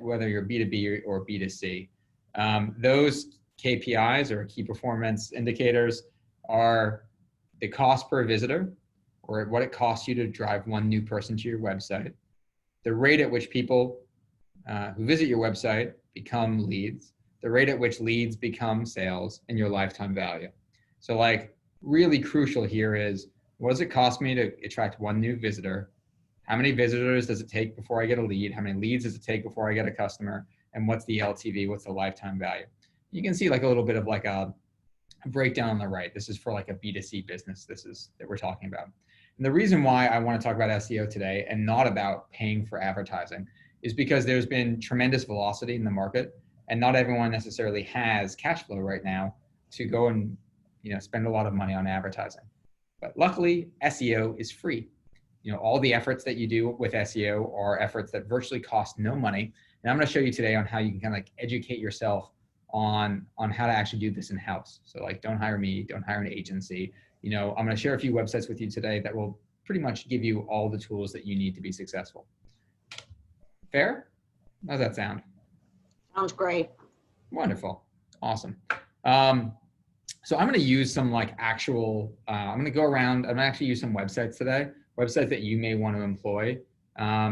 whether you're B2B or B2C. Those KPIs or key performance indicators are the cost per visitor, or what it costs you to drive one new person to your website, the rate at which people who visit your website become leads, the rate at which leads become sales, and your lifetime value. So like really crucial here is, what does it cost me to attract one new visitor? How many visitors does it take before I get a lead? How many leads does it take before I get a customer? And what's the LTV? What's the lifetime value? You can see like a little bit of like a breakdown on the right. This is for like a B2C business. This is that we're talking about. And the reason why I want to talk about SEO today and not about paying for advertising is because there's been tremendous velocity in the market, and not everyone necessarily has cash flow right now to go and spend a lot of money on advertising. But luckily, SEO is free. All the efforts that you do with SEO are efforts that virtually cost no money. And I'm going to show you today on how you can kind of like educate yourself on how to actually do this in-house. So like, don't hire me, don't hire an agency. I'm going to share a few websites with you today that will pretty much give you all the tools that you need to be successful. Fair? How's that sound? Sounds great. Wonderful. Awesome. So I'm going to use some like actual, I'm going to go around, I'm going to actually use some websites today, websites that you may want to employ,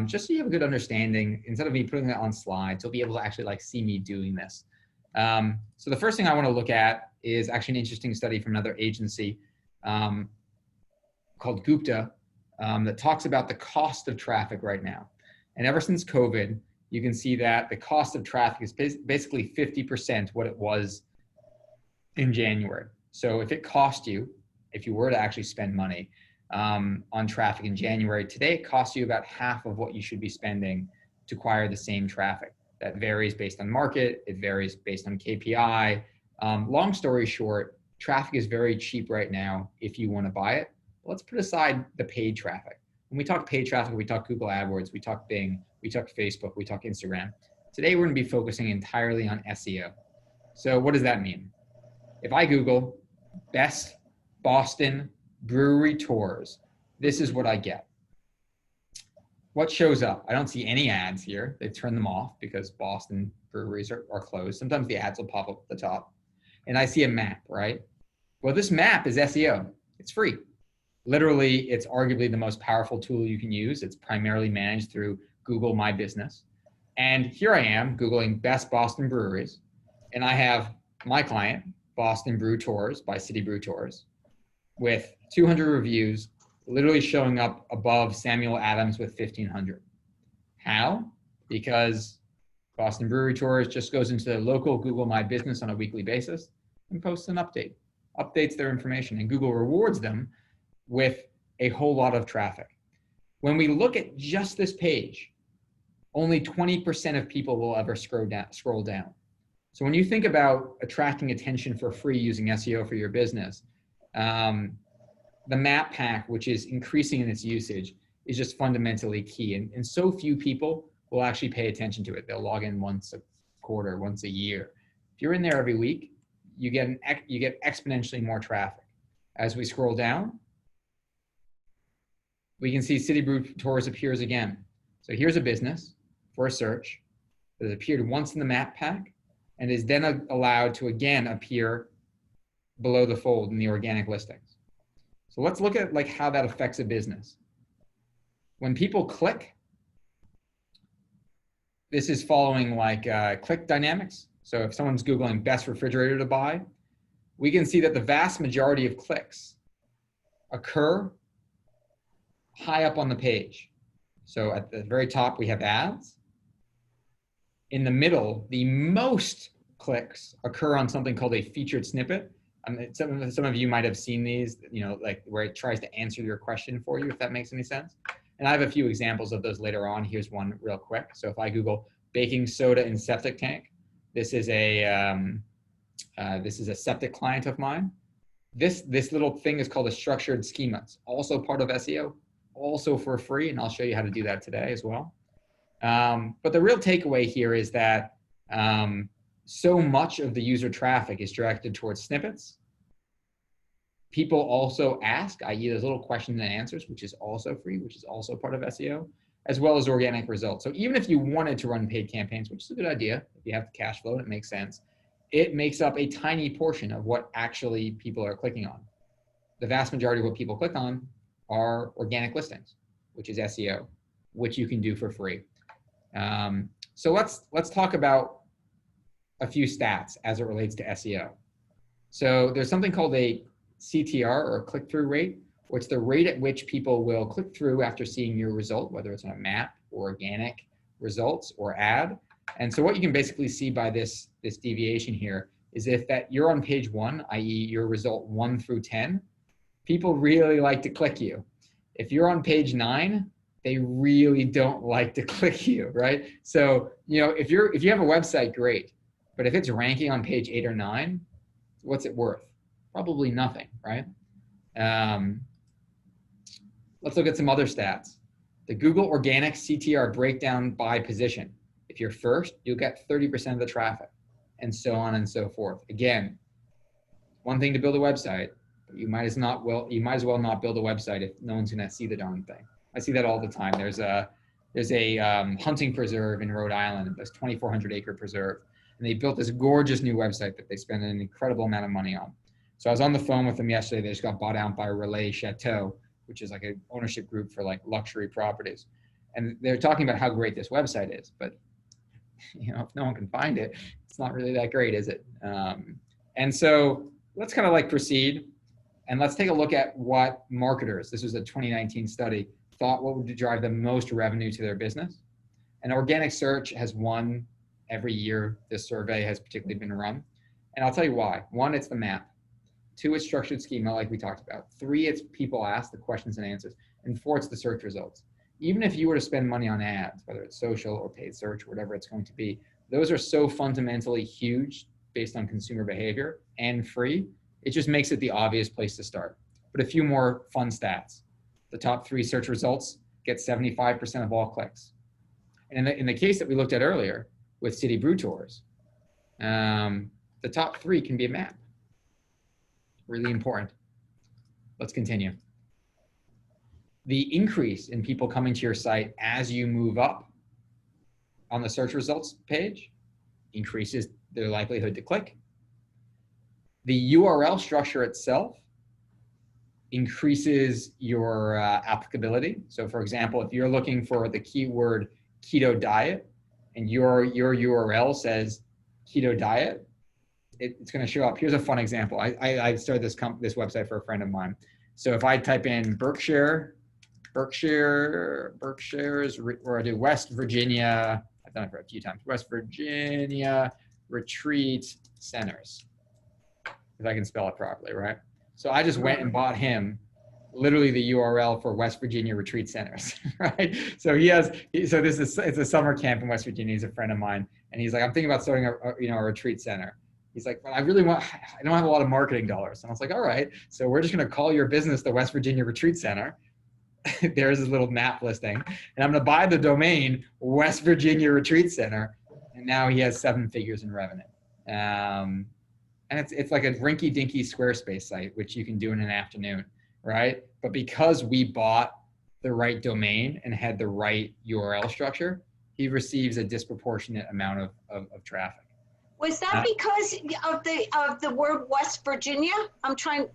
just so you have a good understanding, instead of me putting it on slides, you'll be able to actually like see me doing this. So the first thing I want to look at is actually an interesting study from another agency called Gupta that talks about the cost of traffic right now. And ever since COVID, you can see that the cost of traffic is basically 50% what it was in January. So if it cost you, if you were to actually spend money on traffic in January, today it costs you about half of what you should be spending to acquire the same traffic. That varies based on market, it varies based on KPI. Long story short, traffic is very cheap right now if you want to buy it. Let's put aside the paid traffic. When we talk paid traffic, we talk Google AdWords, we talk Bing, we talk Facebook, we talk Instagram. Today, we're going to be focusing entirely on SEO. So what does that mean? If I Google best Boston brewery tours, this is what I get. What shows up? I don't see any ads here. They've turned them off because Boston breweries are closed. Sometimes the ads will pop up at the top. And I see a map, right? Well, this map is SEO. It's free. Literally, it's arguably the most powerful tool you can use. It's primarily managed through Google My Business. And here I am Googling best Boston breweries. And I have my client, Boston Brew Tours by City Brew Tours, with 200 reviews, literally showing up above Samuel Adams with 1,500. How? Because Boston Brewery Tours just goes into the local Google My Business on a weekly basis and posts an update, updates their information, and Google rewards them with a whole lot of traffic. When we look at just this page, only 20% of people will ever scroll down. So when you think about attracting attention for free using SEO for your business, the map pack, which is increasing in its usage, is just fundamentally key. And so few people will actually pay attention to it. They'll log in once a quarter, once a year. If you're in there every week, you get exponentially more traffic. As we scroll down, we can see City Brew Tours appears again. So here's a business for a search that has appeared once in the map pack and is then allowed to again appear below the fold in the organic listings. So let's look at like how that affects a business. When people click, this is following like click dynamics. So if someone's Googling best refrigerator to buy, we can see that the vast majority of clicks occur high up on the page. So at the very top, we have ads. In the middle, the most clicks occur on something called a featured snippet. Some of you might have seen these, like where it tries to answer your question for you, if that makes any sense. And I have a few examples of those later on. Here's one real quick. So if I Google baking soda in septic tank, this is a septic client of mine. This little thing is called a structured schema. It's also part of SEO, also for free, and I'll show you how to do that today as well. But the real takeaway here is that so much of the user traffic is directed towards snippets. People also ask, i.e. there's little questions and answers, which is also free, which is also part of SEO. as well as organic results. So even if you wanted to run paid campaigns, which is a good idea, if you have the cash flow and it makes sense, it makes up a tiny portion of what actually people are clicking on. The vast majority of what people click on are organic listings, which is SEO, which you can do for free. So let's talk about a few stats as it relates to SEO. So there's something called a CTR, or a click-through rate, which is the rate at which people will click through after seeing your result, whether it's on a map or organic results or ad. And so what you can basically see by this deviation here is if that you're on page 1, i.e. your result 1 through 10, people really like to click you. If you're on page 9, they really don't like to click you, right? So, if you have a website, great. But if it's ranking on page 8 or 9, what's it worth? Probably nothing, right? Let's look at some other stats. The Google Organic CTR breakdown by position. If you're first, you'll get 30% of the traffic, and so on and so forth. Again, one thing to build a website, but you might as well not build a website if no one's gonna see the darn thing. I see that all the time. There's a hunting preserve in Rhode Island, this 2,400 acre preserve, and they built this gorgeous new website that they spent an incredible amount of money on. So I was on the phone with them yesterday. They just got bought out by Relais Chateau, which is like an ownership group for like luxury properties. And they're talking about how great this website is, but if no one can find it, it's not really that great, is it? And so let's kind of like proceed, and let's take a look at what marketers, this was a 2019 study, thought what would drive the most revenue to their business. And organic search has won every year this survey has particularly been run. And I'll tell you why. 1, it's the map. 2, it's structured schema like we talked about. 3, it's people ask the questions and answers. And 4, it's the search results. Even if you were to spend money on ads, whether it's social or paid search, or whatever it's going to be, those are so fundamentally huge based on consumer behavior and free, it just makes it the obvious place to start. But a few more fun stats. The top 3 search results get 75% of all clicks. And in the case that we looked at earlier with City Brew Tours, the top 3 can be a map. Really important. Let's continue. The increase in people coming to your site as you move up on the search results page increases their likelihood to click. The URL structure itself increases your applicability. So for example, if you're looking for the keyword keto diet and your URL says keto diet, it's going to show up. Here's a fun example. I started this website for a friend of mine. So if I type in Berkshires, or I do West Virginia, I've done it for a few times, West Virginia Retreat Centers, if I can spell it properly, right? So I just went and bought him literally the URL for West Virginia Retreat Centers, right? So it's a summer camp in West Virginia. He's a friend of mine, and he's like, I'm thinking about starting a retreat center. He's like, well, I don't have a lot of marketing dollars. And I was like, all right, so we're just going to call your business the West Virginia Retreat Center. There's his little map listing. And I'm going to buy the domain West Virginia Retreat Center. And now he has 7 figures in revenue. And it's like a rinky-dinky Squarespace site, which you can do in an afternoon, right? But because we bought the right domain and had the right URL structure, he receives a disproportionate amount of traffic. Was that because of the word West Virginia? I'm trying.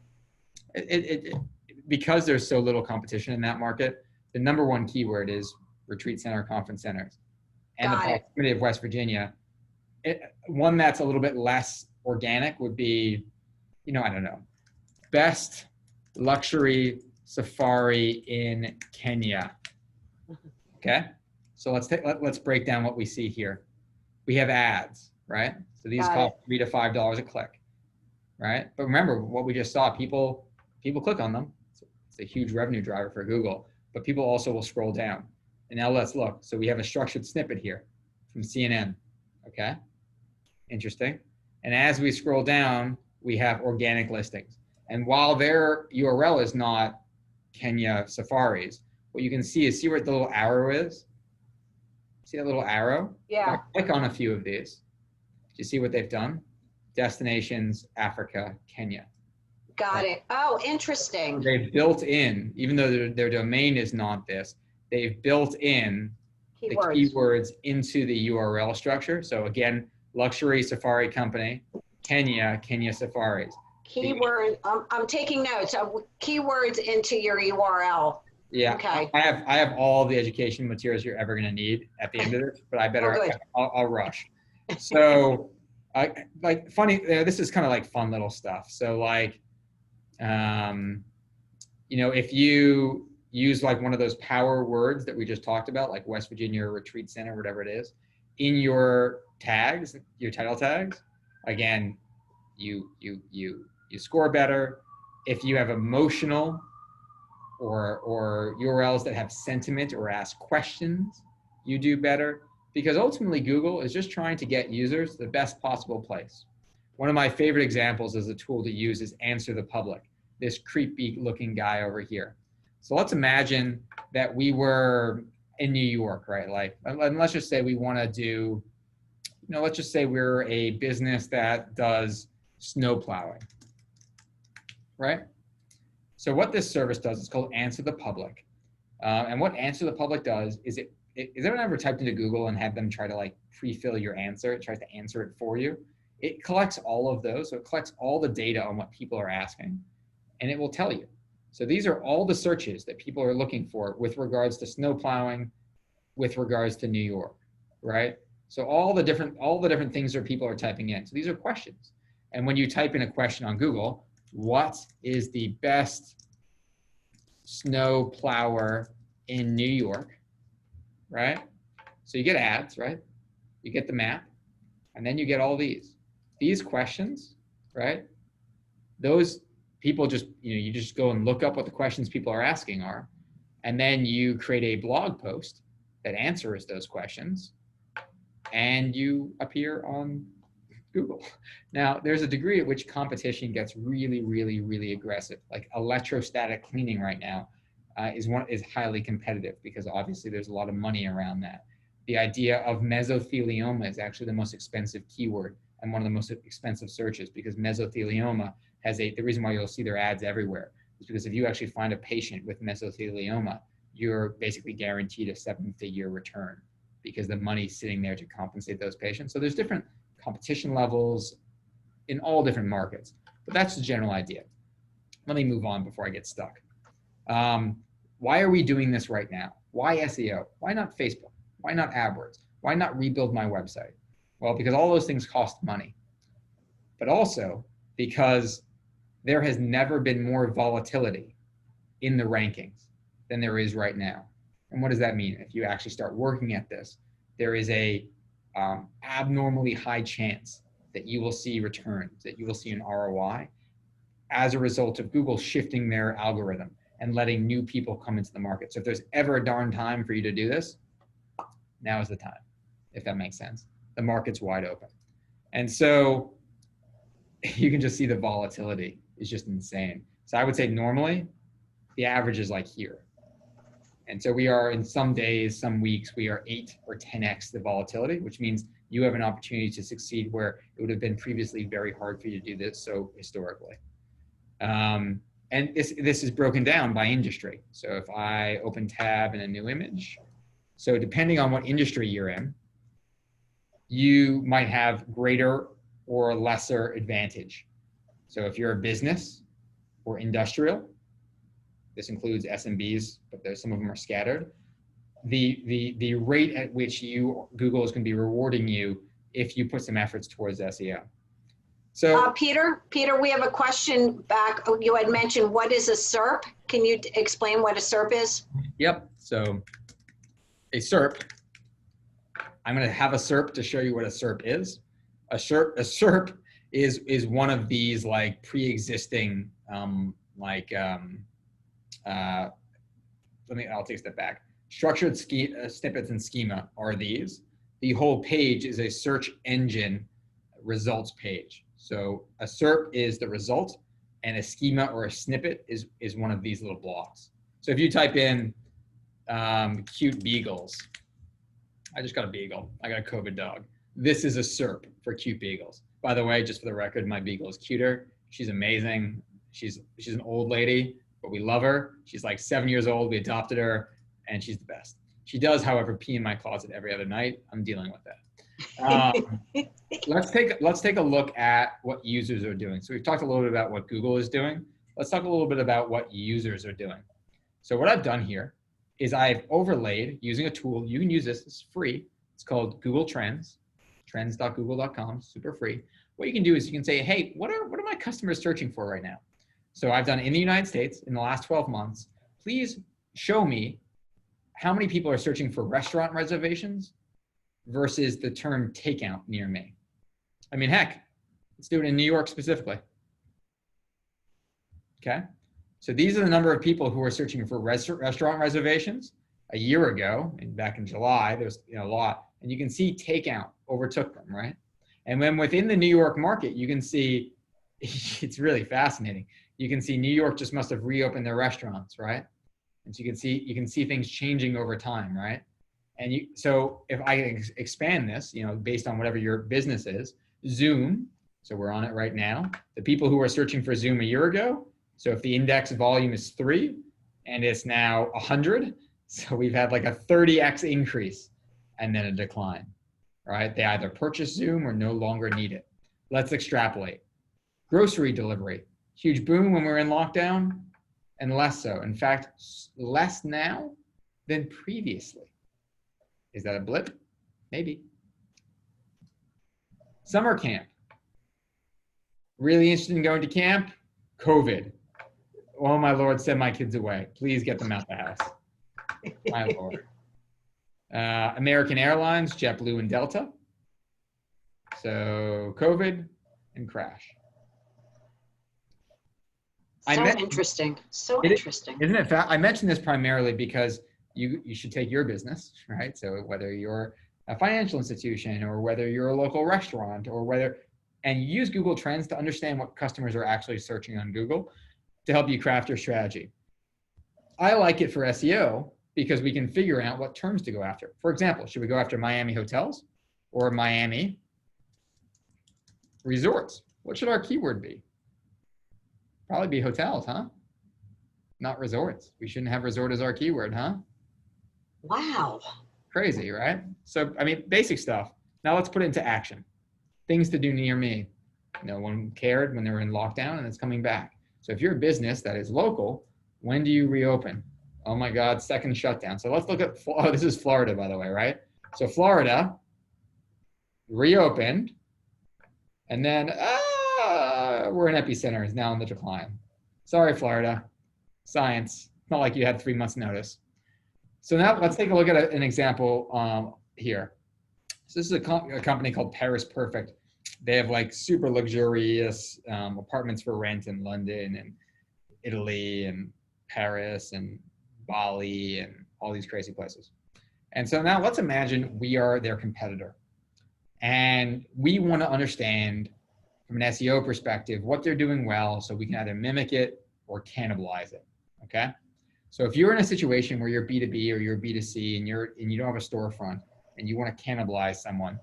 Because there's so little competition in that market, the number 1 keyword is retreat center, conference centers, and the proximity of West Virginia. One that's a little bit less organic would be, I don't know, best luxury safari in Kenya. Okay, so let's break down what we see here. We have ads, right? So these cost $3 to $5 a click, right? But remember what we just saw, people click on them. It's a huge revenue driver for Google, but people also will scroll down. And now let's look. So we have a structured snippet here from CNN, okay? Interesting. And as we scroll down, we have organic listings. And while their URL is not Kenya Safaris, what you can see where the little arrow is? See that little arrow? Yeah. Click on a few of these. Do you see what they've done? Destinations, Africa, Kenya. Got it. Oh, interesting. They've built in, even though their domain is not this, they've built in the keywords into the URL structure. So again, luxury safari company, Kenya safaris. Keyword, I'm taking notes of keywords into your URL. Yeah, okay. I have all the education materials you're ever going to need at the end of this, but I better, I'll rush. So like funny, this is kind of like fun little stuff. So like, you know, if you use like one of those power words that we just talked about, like West Virginia Retreat Center, whatever it is, in your tags, your title tags, again, you score better. If you have emotional or URLs that have sentiment or ask questions, you do better, because ultimately Google is just trying to get users to the best possible place. One of my favorite examples as a tool to use is Answer the Public, this creepy looking guy over here. So let's imagine that we were in New York, right? Like, and let's just say we want to do, you know, let's just say we're a business that does snow plowing, right? So what this service does is called Answer the Public. And what Answer the Public does is is anyone ever typed into Google and had them try to like pre-fill your answer? It tries to answer it for you. It collects all of those. So it collects all the data on what people are asking, and it will tell you. So these are all the searches that people are looking for with regards to snow plowing, with regards to New York, right? So all the different things that people are typing in. So these are questions. And when you type in a question on Google, what is the best snow plower in New York, right? So you get ads, right? You get the map, and then you get all these questions, right? Those people just, you know, you just go and look up what the questions people are asking are, and then you create a blog post that answers those questions, and you appear on Google. Now, there's a degree at which competition gets really, really, really aggressive. Like electrostatic cleaning right now is highly competitive, because obviously there's a lot of money around that. The idea of mesothelioma is actually the most expensive keyword and one of the most expensive searches, because mesothelioma has the reason why you'll see their ads everywhere is because if you actually find a patient with mesothelioma, you're basically guaranteed a 7-figure return, because the money's sitting there to compensate those patients. So there's different competition levels in all different markets, but that's the general idea. Let me move on before I get stuck. Why are we doing this right now? Why SEO? Why not Facebook? Why not AdWords? Why not rebuild my website? Well, because all those things cost money, but also because there has never been more volatility in the rankings than there is right now. And what does that mean? If you actually start working at this, there is a abnormally high chance that you will see returns, that you will see an ROI as a result of Google shifting their algorithm and letting new people come into the market. So if there's ever a darn time for you to do this, now is the time, if that makes sense. The market's wide open. And so you can just see the volatility is just insane. So I would say normally the average is like here. And so we are, in some days, some weeks, we are 8 or 10x the volatility, which means you have an opportunity to succeed where it would have been previously very hard for you to do this so historically. And this is broken down by industry. So if I open tab in a new image, so depending on what industry you're in, you might have greater or lesser advantage. So if you're a business or industrial, this includes SMBs, but some of them are scattered. The rate at which Google is going to be rewarding you if you put some efforts towards SEO. So Peter, we have a question back. Oh, you had mentioned, what is a SERP? Can you explain what a SERP is? Yep. So a SERP, I'm going to have a SERP to show you what a SERP is. A SERP is one of these like pre-existing I'll take a step back. Structured snippets and schema are these. The whole page is a search engine results page. So a SERP is the result, and a schema or a snippet is one of these little blocks. So if you type in cute beagles, I just got a beagle. I got a COVID dog. This is a SERP for cute beagles. By the way, just for the record, my beagle is cuter. She's amazing. She's an old lady, but we love her. She's like 7 years old. We adopted her, and she's the best. She does, however, pee in my closet every other night. I'm dealing with that. Let's take a look at what users are doing. So we've talked a little bit about what Google is doing. Let's talk a little bit about what users are doing. So what I've done here is I've overlaid using a tool. You can use this. It's free. It's called Google Trends, trends.google.com, super free. What you can do is you can say, hey, what are my customers searching for right now? So I've done in the United States in the last 12 months, please show me how many people are searching for restaurant reservations versus the term takeout near me. I mean, heck, let's do it in New York specifically. Okay. So these are the number of people who are searching for restaurant reservations. A year ago, and back in July, there was a lot, and you can see takeout overtook them, right? And then within the New York market, you can see, it's really fascinating. You can see New York just must have reopened their restaurants, right? And so you can see things changing over time, right? And so if I expand this, based on whatever your business is, Zoom, so we're on it right now. The people who were searching for Zoom a year ago, so if the index volume is 3 and it's now 100, so we've had like a 30x increase and then a decline, right? They either purchase Zoom or no longer need it. Let's extrapolate. Grocery delivery, huge boom when we're in lockdown and less so. In fact, less now than previously. Is that a blip? Maybe. Summer camp. Really interested in going to camp? COVID. Oh my Lord, send my kids away. Please get them out the house. My Lord. American Airlines, JetBlue and Delta. So COVID and crash. So interesting. So interesting. Isn't it? I mentioned this primarily because you should take your business, right? So whether you're a financial institution or whether you're a local restaurant and you use Google Trends to understand what customers are actually searching on Google to help you craft your strategy. I like it for SEO because we can figure out what terms to go after. For example, should we go after Miami hotels or Miami resorts? What should our keyword be? Probably be hotels, huh? Not resorts. We shouldn't have resort as our keyword, huh? Wow. Crazy, right? So, I mean, basic stuff. Now let's put it into action. Things to do near me. No one cared when they were in lockdown and it's coming back. So if you're a business that is local, when do you reopen? Oh my God, second shutdown. So let's look at, this is Florida, by the way, right? So Florida reopened and then we're in epicenter, is now in the decline. Sorry, Florida. Science. It's not like you had 3 months notice. So now let's take a look at an example here. So this is a company called Paris Perfect. They have like super luxurious apartments for rent in London and Italy and Paris and Bali and all these crazy places. And so now let's imagine we are their competitor and we want to understand from an SEO perspective what they're doing well so we can either mimic it or cannibalize it, okay? So if you're in a situation where you're B2B or you're B2C and you don't have a storefront and you want to cannibalize someone,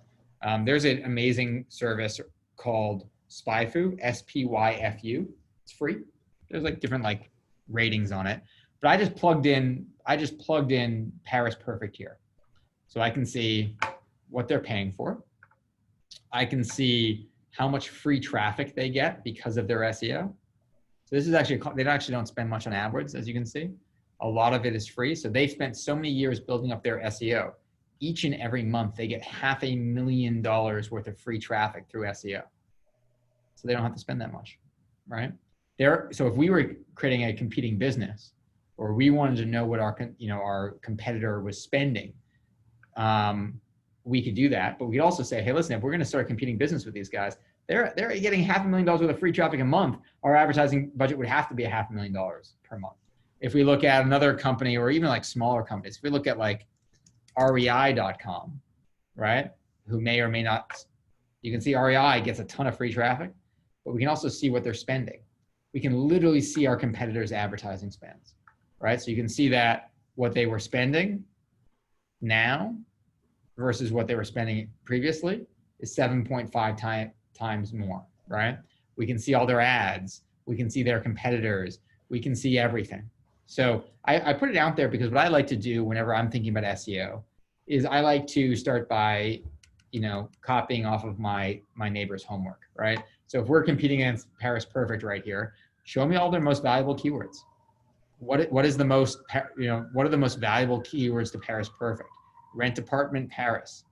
there's an amazing service called Spyfu, S-P-Y-F-U. It's free. There's like different like ratings on it, but I just plugged in Paris Perfect here. So I can see what they're paying for. I can see how much free traffic they get because of their SEO. So this is actually, they actually don't spend much on AdWords, as you can see. A lot of it is free. So they've spent so many years building up their SEO. Each and every month, they get $500,000 worth of free traffic through SEO. So they don't have to spend that much, right? So if we were creating a competing business, or we wanted to know what our competitor was spending, we could do that. But we could also say, hey, listen, if we're going to start a competing business with these guys, they're getting $500,000 worth of free traffic a month. Our advertising budget would have to be $500,000 per month. If we look at another company or even like smaller companies, if we look at like REI.com, right? Who may or may not, you can see REI gets a ton of free traffic, but we can also see what they're spending. We can literally see our competitors' advertising spends, right? So you can see that what they were spending now versus what they were spending previously is 7.5 times more, right? We can see all their ads. We can see their competitors. We can see everything. So I put it out there because what I like to do whenever I'm thinking about SEO is I like to start by, copying off of my neighbor's homework, right? So if we're competing against Paris Perfect right here, show me all their most valuable keywords. What is the most, what are the most valuable keywords to Paris Perfect? Rent apartment Paris.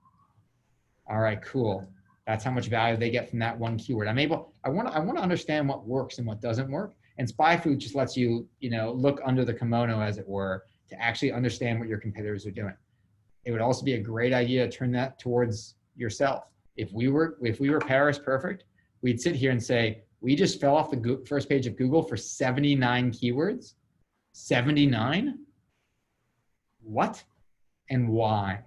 All right, cool. That's how much value they get from that one keyword. I want to understand what works and what doesn't work. And Spyfu just lets you, look under the kimono, as it were, to actually understand what your competitors are doing. It would also be a great idea to turn that towards yourself. If we were Paris Perfect, we'd sit here and say, we just fell off the first page of Google for 79 keywords. 79? What? And why?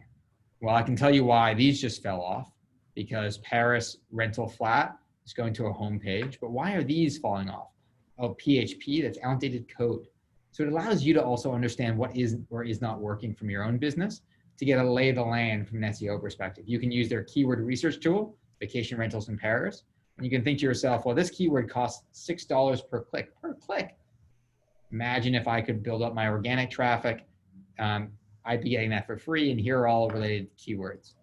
Well, I can tell you why these just fell off, because Paris rental flat is going to a home page. But why are these falling off? Oh, PHP, that's outdated code. So it allows you to also understand what is or is not working from your own business to get a lay of the land from an SEO perspective. You can use their keyword research tool, vacation rentals in Paris, and you can think to yourself, well, this keyword costs $6 per click. Imagine if I could build up my organic traffic. I'd be getting that for free, and here are all related keywords.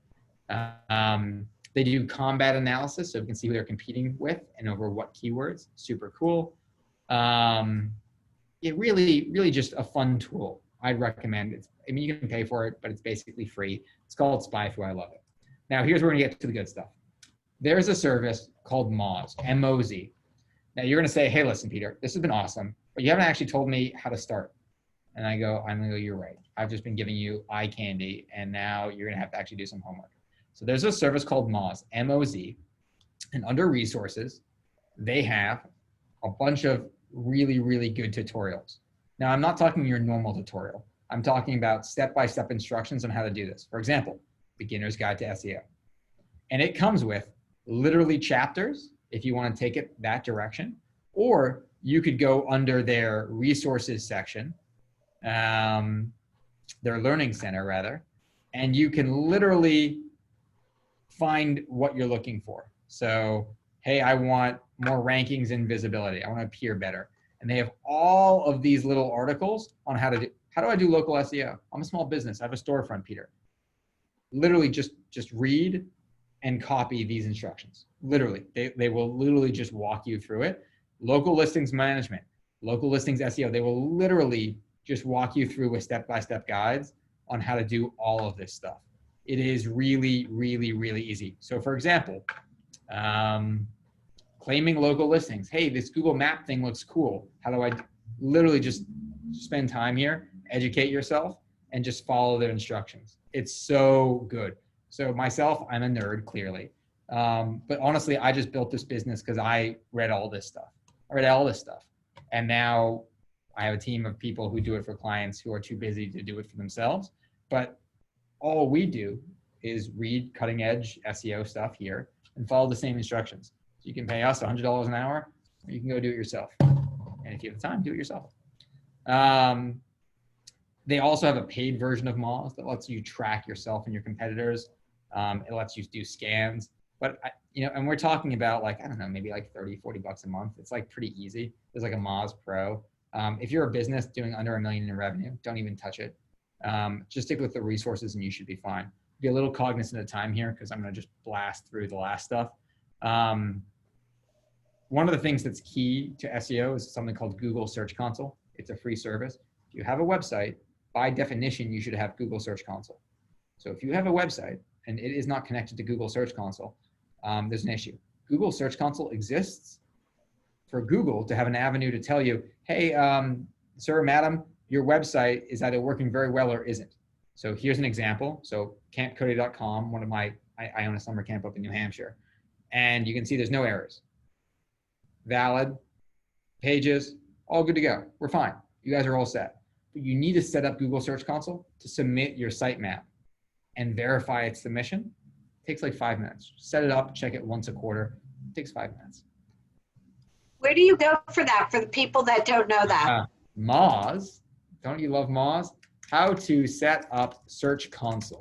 They do combat analysis, so we can see who they're competing with and over what keywords. Super cool. It really just a fun tool. I'd recommend it. I mean, you can pay for it, but it's basically free. It's called Spyfu. I love it. Now, here's where we're gonna get to the good stuff. There's a service called Moz, M-O-Z. Now, you're gonna say, hey, listen, Peter, this has been awesome, but you haven't actually told me how to start. And I'm gonna go, you're right. I've just been giving you eye candy, and now you're gonna have to actually do some homework. So there's a service called Moz, M-O-Z, and under resources, they have a bunch of really good tutorials. Now, I'm not talking your normal tutorial. I'm talking about step-by-step instructions on how to do this. For example, Beginner's Guide to SEO. And it comes with literally chapters, if you want to take it that direction, or you could go under their resources section, their learning center rather, and you can literally find what you're looking for. So, hey, I want more rankings and visibility. I want to appear better. And they have all of these little articles on how do I do local SEO? I'm a small business. I have a storefront, Peter. Literally just read and copy these instructions. Literally, they will literally just walk you through it. Local listings management, local listings SEO, they will literally just walk you through with step-by-step guides on how to do all of this stuff. It is really easy. So for example, claiming local listings. Hey, this Google map thing looks cool. How do I literally just spend time here, educate yourself, and just follow their instructions? It's so good. So myself, I'm a nerd, clearly. But honestly, I just built this business because I read all this stuff. And now I have a team of people who do it for clients who are too busy to do it for themselves. But all we do is read cutting edge SEO stuff here and follow the same instructions. So you can pay us $100 an hour, or you can go do it yourself. And if you have the time, do it yourself. They also have a paid version of Moz that lets you track yourself and your competitors. It lets you do scans. But, and we're talking about like, I don't know, maybe like 30, 40 bucks a month. It's like pretty easy. There's like a Moz Pro. If you're a business doing under $1 million in revenue, don't even touch it. Just stick with the resources and you should be fine. Be a little cognizant of time here because I'm going to just blast through the last stuff. One of the things that's key to SEO is something called Google Search Console. It's a free service. If you have a website, by definition, you should have Google Search Console. So if you have a website and it is not connected to Google Search Console, there's an issue. Google Search Console exists for Google to have an avenue to tell you, hey, sir, madam, your website is either working very well or isn't. So here's an example. So campcody.com, I own a summer camp up in New Hampshire, and you can see there's no errors. Valid, pages, all good to go. We're fine. You guys are all set. But you need to set up Google Search Console to submit your sitemap and verify its submission. It takes like 5 minutes. Set it up, check it once a quarter. It takes 5 minutes. Where do you go for that, for the people that don't know that? Moz, don't you love Moz? How to set up Search Console.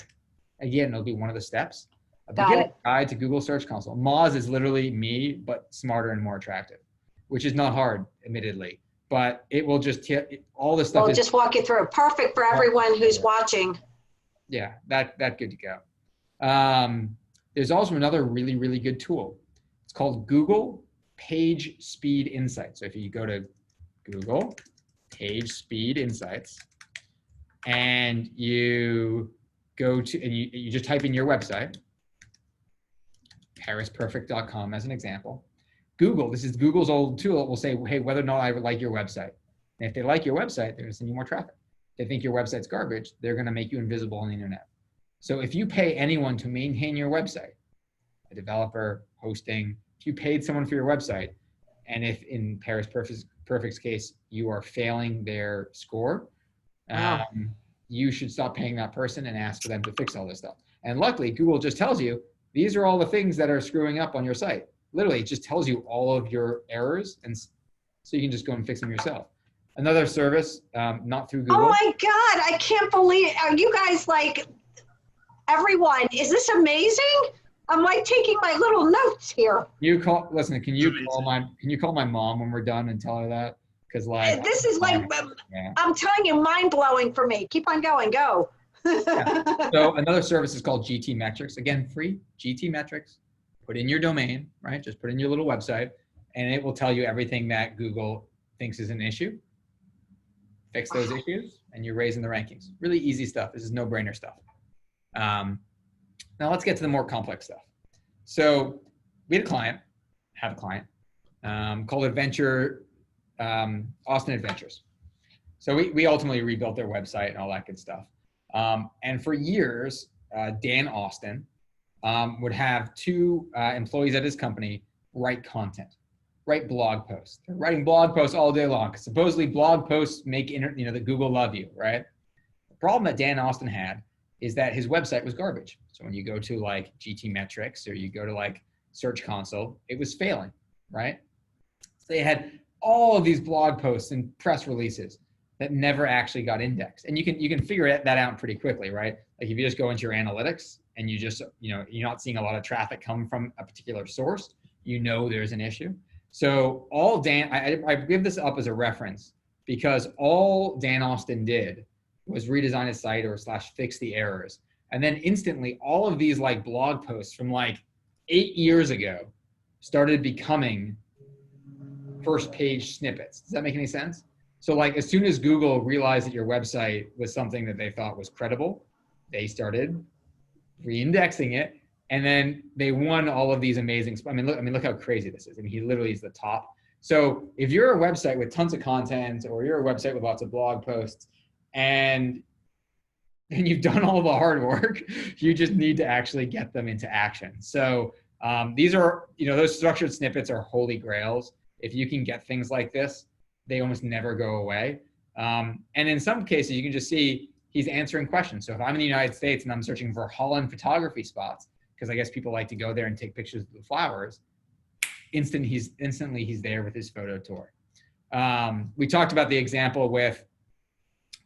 Again, it'll be one of the steps. A beginner guide to Google Search Console. Moz is literally me, but smarter and more attractive, which is not hard, admittedly. but it will just all this stuff. We'll is just walk you through. Perfect for everyone who's watching. Yeah, that good to go. There's also another really, really good tool. It's called Google Page Speed Insights. So if you go to Google Page Speed Insights and you go to, and you just type in your website, parisperfect.com as an example. Google, this is Google's old tool, it will say, hey, whether or not I like your website. And if they like your website, they're gonna send you more traffic. If they think your website's garbage, they're gonna make you invisible on the internet. So if you pay anyone to maintain your website, a developer, hosting, if you paid someone for your website, and if in Paris Perfect's case, you are failing their score, Wow. you should stop paying that person and ask for them to fix all this stuff. And luckily, Google just tells you, these are all the things that are screwing up on your site. Literally, it just tells you all of your errors, and so you can just go and fix them yourself. Another service, not through Google. Oh my God, I can't believe, are you guys like, everyone, is this amazing? I'm like taking my little notes here. Listen, can you call my mom when we're done and tell her that? Because like this is like, yeah. I'm telling you, mind blowing for me. Keep on going, go. Yeah. So another service is called GT Metrics. Again, free. GT Metrics. Put in your domain, right? Just put in your little website, and it will tell you everything that Google thinks is an issue. Fix those issues, and you're raising the rankings. Really easy stuff. This is no-brainer stuff. Now let's get to the more complex stuff. So we had a client, have a client, called Austin Adventures. So we ultimately rebuilt their website and all that good stuff. And for years, Dan Austin would have two employees at his company write content, write blog posts. They're writing blog posts all day long, because supposedly blog posts make the Google love you, right? The problem that Dan Austin had is that his website was garbage. So when you go to like GT Metrics or you go to like Search Console, it was failing, right? So they had all of these blog posts and press releases that never actually got indexed. And you can figure that out pretty quickly, right? Like if you just go into your analytics and you just, you're not seeing a lot of traffic come from a particular source, there's an issue. So all I give this up as a reference because all Dan Austin did was redesign his site or / fix the errors. And then instantly all of these like blog posts from like 8 years ago started becoming first page snippets. Does that make any sense? So like as soon as Google realized that your website was something that they thought was credible, they started re-indexing it. And then they won all of these amazing, look how crazy this is. He literally is the top. So if you're a website with tons of content, or you're a website with lots of blog posts, and you've done all the hard work, you just need to actually get them into action. So these are, those structured snippets are holy grails. If you can get things like this, they almost never go away. And in some cases, you can just see he's answering questions. So if I'm in the United States and I'm searching for Holland photography spots, because I guess people like to go there and take pictures of the flowers, instantly he's there with his photo tour. We talked about the example with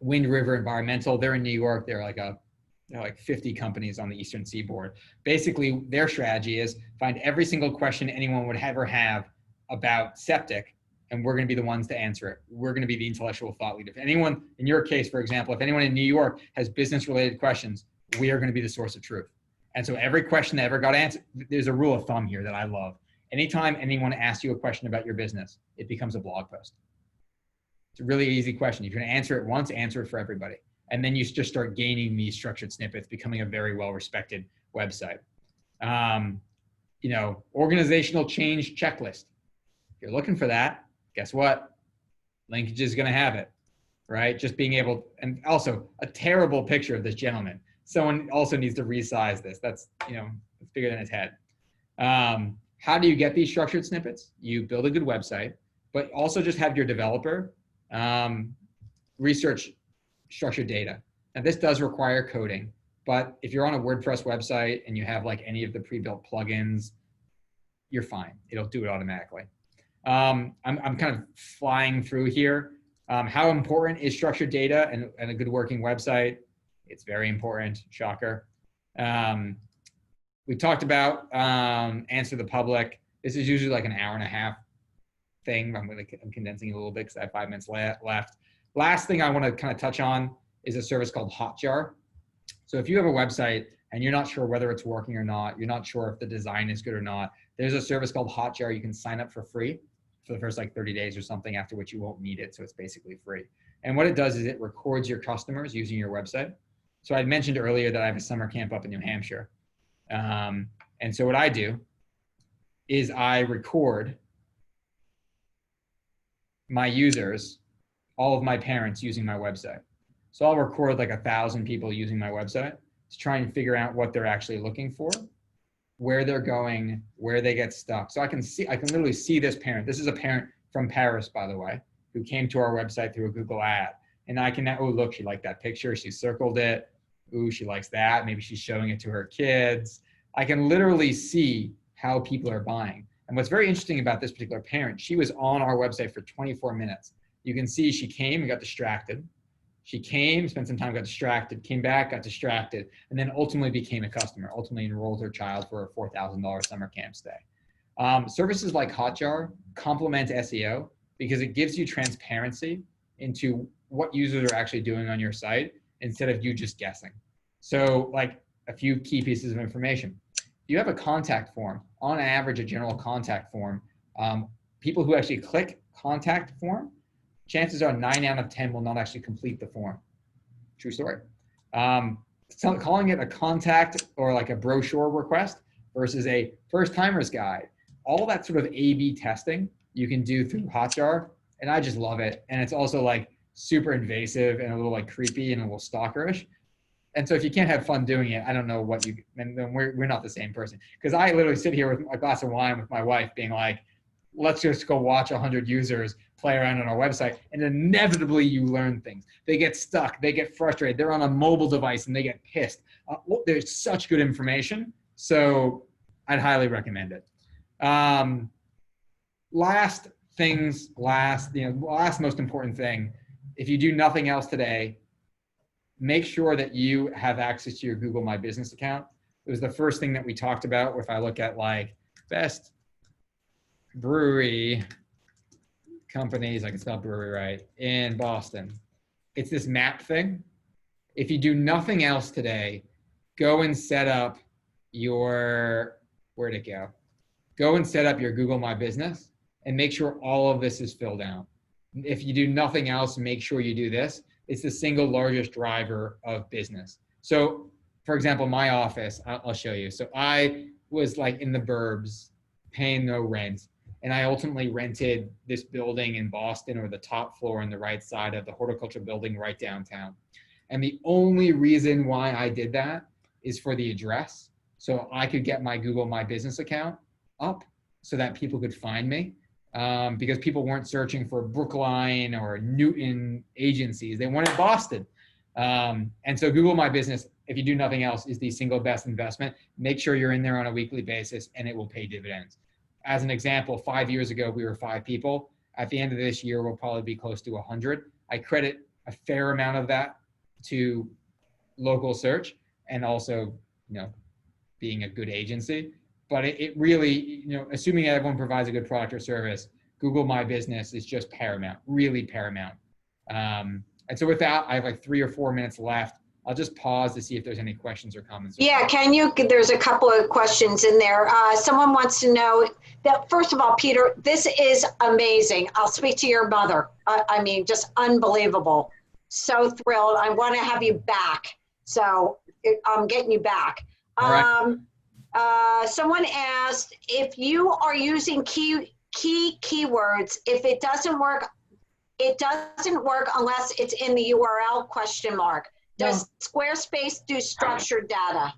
Wind River Environmental. They're in New York. They're like 50 companies on the Eastern Seaboard. Basically, their strategy is find every single question anyone would ever have about septic, and we're going to be the ones to answer it. We're going to be the intellectual thought leader. If anyone, in your case, for example, if anyone in New York has business-related questions, we are going to be the source of truth. And so every question that ever got answered, there's a rule of thumb here that I love. Anytime anyone asks you a question about your business, it becomes a blog post. It's a really easy question. If you're going to answer it once, answer it for everybody. And then you just start gaining these structured snippets, becoming a very well-respected website. Organizational change checklist. If you're looking for that, guess what? Linkage is going to have it, right? Just being able, and also a terrible picture of this gentleman. Someone also needs to resize this. That's, it's bigger than his head. How do you get these structured snippets? You build a good website, but also just have your developer research structured data. Now this does require coding, but if you're on a WordPress website and you have like any of the pre-built plugins, you're fine. It'll do it automatically. I'm kind of flying through here. How important is structured data and a good working website? It's very important, shocker. We talked about answer the public. This is usually like an hour and a half thing. I'm condensing it a little bit because I have 5 minutes left. Last thing I want to kind of touch on is a service called Hotjar. So if you have a website and you're not sure whether it's working or not, you're not sure if the design is good or not, there's a service called Hotjar. You can sign up for free for the first like 30 days or something, after which you won't need it. So it's basically free. And what it does is it records your customers using your website. So I mentioned earlier that I have a summer camp up in New Hampshire. And so what I do is I record my users, all of my parents using my website. So I'll record like 1,000 people using my website to try and figure out what they're actually looking for, where they're going, where they get stuck. So I can literally see this parent. This is a parent from Paris, by the way, who came to our website through a Google ad. And I can now, oh, look, she liked that picture. She circled it. Ooh, she likes that. Maybe she's showing it to her kids. I can literally see how people are buying. And what's very interesting about this particular parent, she was on our website for 24 minutes. You can see she came and got distracted. She came, spent some time, got distracted, came back, got distracted, and then ultimately became a customer, ultimately enrolled her child for a $4,000 summer camp stay. Services like Hotjar complement SEO because it gives you transparency into what users are actually doing on your site instead of you just guessing. So like a few key pieces of information. You have a contact form, on average, a general contact form. People who actually click contact form, chances are 9 out of 10 will not actually complete the form. True story. So calling it a contact or like a brochure request versus a first timer's guide, all that sort of A/B testing you can do through Hotjar, and I just love it. And it's also like super invasive and a little like creepy and a little stalkerish. And so if you can't have fun doing it, I don't know what you, and then we're not the same person. Because I literally sit here with a glass of wine with my wife being like, let's just go watch 100 users play around on our website. And inevitably you learn things. They get stuck, they get frustrated. They're on a mobile device and they get pissed. There's such good information. So I'd highly recommend it. Last most important thing, if you do nothing else today, make sure that you have access to your Google My Business account. It was the first thing that we talked about. If I look at like best brewery companies, I can spell brewery right, in Boston, it's this map thing. If you do nothing else today, go and set up your, where'd it go? Go and set up your Google My Business and make sure all of this is filled out. If you do nothing else, make sure you do this. It's the single largest driver of business. So for example, my office, I'll show you. So I was like in the burbs, paying no rent. And I ultimately rented this building in Boston, or the top floor on the right side of the horticulture building right downtown. And the only reason why I did that is for the address. So I could get my Google My Business account up so that people could find me. Because people weren't searching for Brookline or Newton agencies. They wanted Boston. And so Google My Business, if you do nothing else, is the single best investment. Make sure you're in there on a weekly basis and it will pay dividends. As an example, 5 years ago, we were 5 people. At the end of this year, we'll probably be close to 100. I credit a fair amount of that to local search and also, being a good agency. But it really, assuming everyone provides a good product or service, Google My Business is just paramount, really paramount. And so with that, I have like 3 or 4 minutes left. I'll just pause to see if there's any questions or comments. Yeah, there's a couple of questions in there. Someone wants to know that, first of all, Peter, this is amazing. I'll speak to your mother. I mean, just unbelievable. So thrilled. I want to have you back. So I'm getting you back. All right. Someone asked if you are using keywords, if it doesn't work unless it's in the URL ? Does Squarespace do structured data?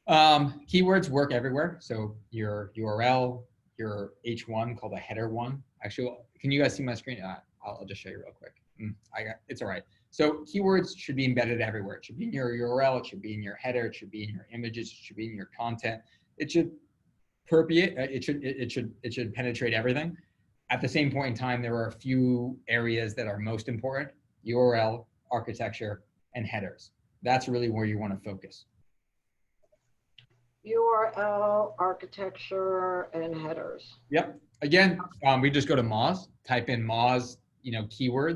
Keywords work everywhere. So your URL, your H1 called a header one. Actually, can you guys see my screen? I'll just show you real quick. It's all right. So keywords should be embedded everywhere. It should be in your URL. It should be in your header. It should be in your images. It should be in your content. It should permeate. It should penetrate everything. At the same point in time, there are a few areas that are most important: URL, architecture, and headers. That's really where you want to focus. URL, architecture, and headers. Yep. Again, we just go to Moz, type in Moz, keywords,